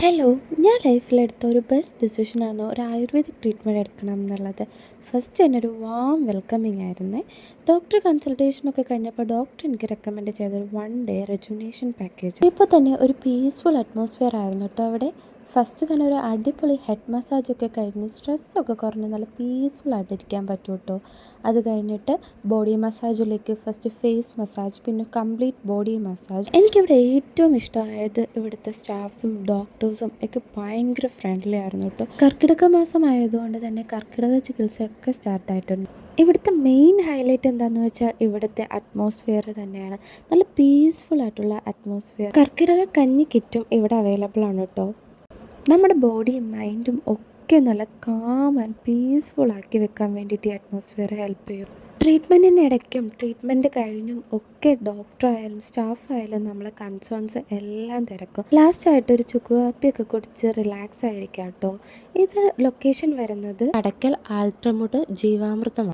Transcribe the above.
Hello, ഞാൻ ലൈഫിലെടുത്ത ഒരു best ഡിസിഷനാണ് ഒരു ആയുർവേദിക് ട്രീറ്റ്മെൻറ്റ് എടുക്കണം എന്നുള്ളത്. ഫസ്റ്റ് തന്നെ ഒരു വാം വെൽക്കമിങ് ആയിരുന്നേ. ഡോക്ടർ കൺസൾട്ടേഷനൊക്കെ കഴിഞ്ഞപ്പോൾ ഡോക്ടർ എനിക്ക് റെക്കമെൻഡ് ചെയ്തൊരു 1 ഡേ റെജുനേഷൻ പാക്കേജ്. ഇപ്പോൾ തന്നെ ഒരു പീസ്ഫുൾ അറ്റ്മോസ്ഫിയർ ആയിരുന്നു കേട്ടോ അവിടെ. ഫസ്റ്റ് തന്നെ ഒരു അടിപൊളി ഹെഡ് മസാജൊക്കെ കഴിഞ്ഞ് സ്ട്രെസ്സൊക്കെ കുറഞ്ഞ് നല്ല പീസ്ഫുൾ ആയിട്ടിരിക്കാൻ പറ്റും കേട്ടോ. അത് കഴിഞ്ഞിട്ട് ബോഡി മസാജിലേക്ക് ഫസ്റ്റ് ഫേസ് മസാജ്, പിന്നെ കംപ്ലീറ്റ് ബോഡി മസാജ്. എനിക്കിവിടെ ഏറ്റവും ഇഷ്ടമായത് ഇവിടുത്തെ സ്റ്റാഫ്സും ഡോക്ടേഴ്സും ഒക്കെ ഭയങ്കര ഫ്രണ്ട്ലി ആയിരുന്നു കേട്ടോ. കർക്കിടക മാസം ആയതുകൊണ്ട് തന്നെ കർക്കിടക ചികിത്സയൊക്കെ സ്റ്റാർട്ടായിട്ടുണ്ട്. ഇവിടുത്തെ മെയിൻ ഹൈലൈറ്റ് എന്താണെന്ന് വെച്ചാൽ ഇവിടുത്തെ അറ്റ്മോസ്ഫിയർ തന്നെയാണ്. നല്ല പീസ്ഫുൾ ആയിട്ടുള്ള അറ്റ്മോസ്ഫിയർ. കർക്കിടക കഞ്ഞി കിറ്റും ഇവിടെ അവൈലബിൾ ആണ് കേട്ടോ. നമ്മുടെ ബോഡിയും മൈൻഡും ഒക്കെ നല്ല കാം ആൻഡ് പീസ്ഫുൾ ആക്കി വെക്കാൻ വേണ്ടിയിട്ട് ഈ അറ്റ്മോസ്ഫിയർ ഹെൽപ്പ് ചെയ്യും. ട്രീറ്റ്മെൻറ്റിന് ഇടയ്ക്കും ട്രീറ്റ്മെൻറ്റ് കഴിഞ്ഞും ഒക്കെ ഡോക്ടറായാലും സ്റ്റാഫായാലും നമ്മളെ കൺസേൺസ് എല്ലാം തിരക്കും. ലാസ്റ്റായിട്ട് ഒരു ചുക്ക് കാപ്പിയൊക്കെ കുടിച്ച് റിലാക്സ് ആയിരിക്കാം കേട്ടോ. ഇത് ലൊക്കേഷൻ വരുന്നത് കടയ്ക്കൽ ആൽത്രമുട് ജീവാമൃതമാണ്.